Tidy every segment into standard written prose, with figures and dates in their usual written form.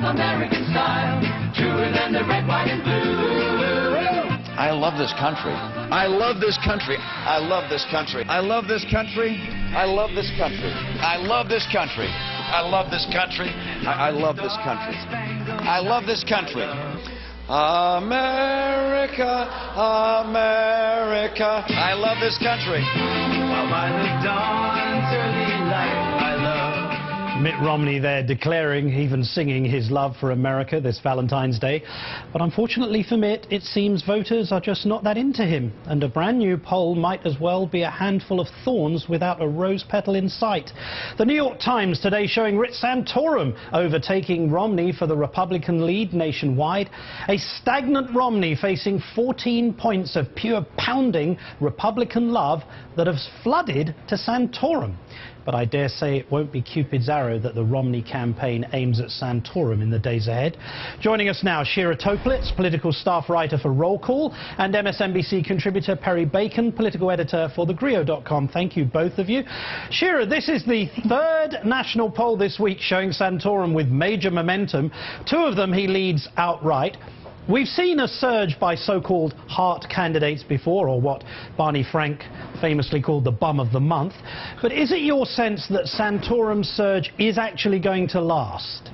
American style, truer than the red, white, and blue. I love this country. I love this country. I love this country. I love this country. I love this country. I love this country. I love this country. I love this country. I love this country. America, America. I love this country. While by the dawn's early light, I love. Mitt Romney there declaring, even singing his love for America this Valentine's Day. But unfortunately for Mitt, it seems voters are just not that into him. And a brand new poll might as well be a handful of thorns without a rose petal in sight. The New York Times today showing Rich Santorum overtaking Romney for the Republican lead nationwide. A stagnant Romney facing 14 points of pure pounding Republican love that has flooded to Santorum. But I dare say it won't be Cupid's arrow that the Romney campaign aims at Santorum in the days ahead. Joining us now, Shira Toeplitz, political staff writer for Roll Call, and MSNBC contributor Perry Bacon, political editor for thegrio.com. Thank you, both of you. Shira, this is the third national poll this week showing Santorum with major momentum. Two of them he leads outright. We've seen a surge by so-called heart candidates before, or what Barney Frank famously called the bum of the month. But is it your sense that Santorum's surge is actually going to last?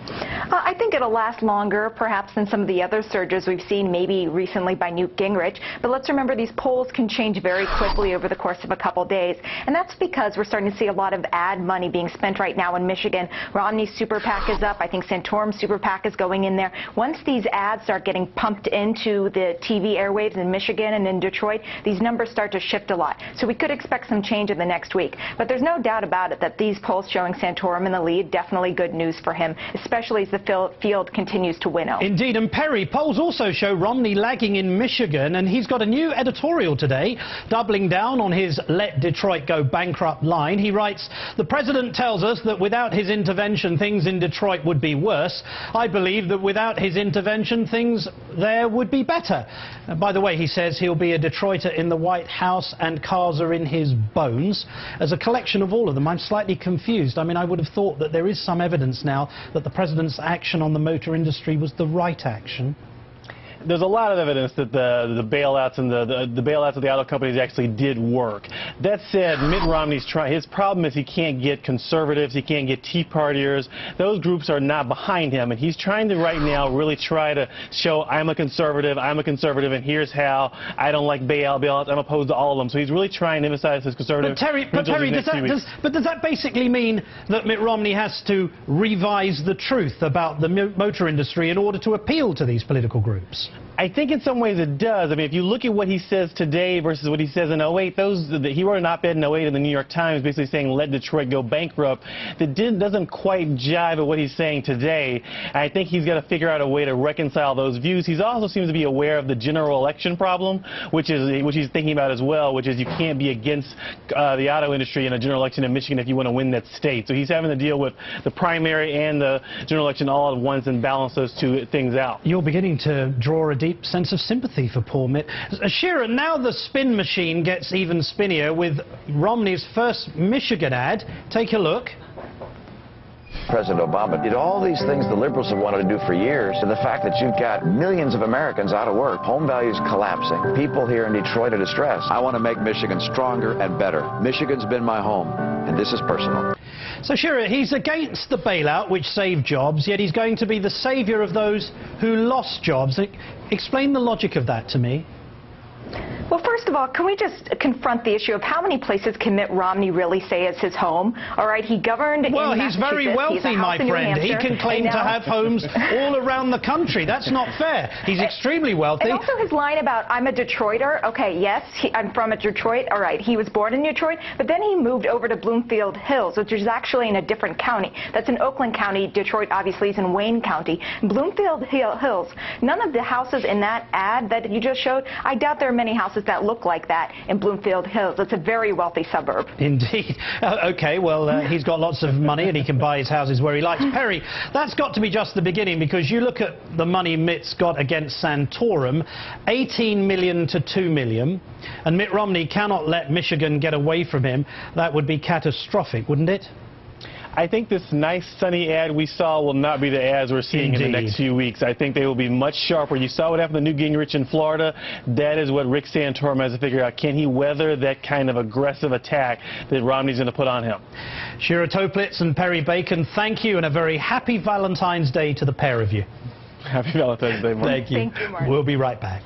I think it'll last longer, perhaps, than some of the other surges we've seen, maybe recently by Newt Gingrich. But let's remember, these polls can change very quickly over the course of a couple days. And that's because we're starting to see a lot of ad money being spent right now in Michigan. Romney's super PAC is up. I think Santorum's super PAC is going in there. Once these ads start getting pumped into the TV airwaves in Michigan and in Detroit, these numbers start to shift a lot. So we could expect some change in the next week. But there's no doubt about it that these polls showing Santorum in the lead, definitely good news for him, especially as the field continues to winnow. Indeed, and Perry, polls also show Romney lagging in Michigan, and he's got a new editorial today, doubling down on his "Let Detroit Go Bankrupt" line. He writes, "The president tells us that without his intervention, things in Detroit would be worse. I believe that without his intervention, things there would be better." By the way, he says he'll be a Detroiter in the White House and cars are in his bones. As a collection of all of them, I'm slightly confused. I mean, I would have thought that there is some evidence now that the president's action on the motor industry was the right action. There's a lot of evidence that the bailouts and the bailouts of the auto companies actually did work. That said, Mitt Romney's his problem is he can't get conservatives, he can't get Tea Partiers. Those groups are not behind him, and he's trying to right now really try to show I'm a conservative, and here's how. I don't like bailouts, I'm opposed to all of them. So he's really trying to emphasize his conservative. But Terry, does that basically mean that Mitt Romney has to revise the truth about the motor industry in order to appeal to these political groups? I think in some ways it does. I mean, if you look at what he says today versus what he says in 08, he wrote an op-ed in 08 in the New York Times basically saying let Detroit go bankrupt. That doesn't quite jive with what he's saying today. And I think he's got to figure out a way to reconcile those views. He also seems to be aware of the general election problem, which he's thinking about as well, which is you can't be against the auto industry in a general election in Michigan if you want to win that state. So he's having to deal with the primary and the general election all at once and balance those two things out. You're beginning to draw a deep sense of sympathy for poor Mitt. Shira, now the spin machine gets even spinnier with Romney's first Michigan ad. Take a look. President Obama did all these things the liberals have wanted to do for years, to the fact that you've got millions of Americans out of work, home values collapsing, people here in Detroit are distressed. I want to make Michigan stronger and better. Michigan's been my home, and this is personal. So, Shira, he's against the bailout, which saved jobs, yet he's going to be the savior of those who lost jobs. Explain the logic of that to me. Well, first of all, can we just confront the issue of how many places can Mitt Romney really say is his home? All right, he governed in Massachusetts. He's very wealthy, my friend. He can claim to have homes all around the country. That's not fair. He's extremely wealthy. And also his line about, I'm a Detroiter. Okay, yes, I'm from Detroit. All right, he was born in Detroit, but then he moved over to Bloomfield Hills, which is actually in a different county. That's in Oakland County. Detroit, obviously, is in Wayne County. Bloomfield Hills, none of the houses in that ad that you just showed, I doubt there are many houses that look like that in Bloomfield Hills. It's a very wealthy suburb. Indeed. Okay, well, he's got lots of money and he can buy his houses where he likes. Perry, that's got to be just the beginning, because you look at the money Mitt's got against Santorum, 18 million to 2 million, and Mitt Romney cannot let Michigan get away from him. That would be catastrophic, wouldn't it? I think this nice sunny ad we saw will not be the ads we're seeing in the next few weeks. I think they will be much sharper. You saw what happened to Newt Gingrich in Florida. That is what Rick Santorum has to figure out. Can he weather that kind of aggressive attack that Romney's going to put on him? Shira Toeplitz and Perry Bacon, thank you, and a very happy Valentine's Day to the pair of you. Happy Valentine's Day, Mark. Thank you. Thank you, Mark. We'll be right back.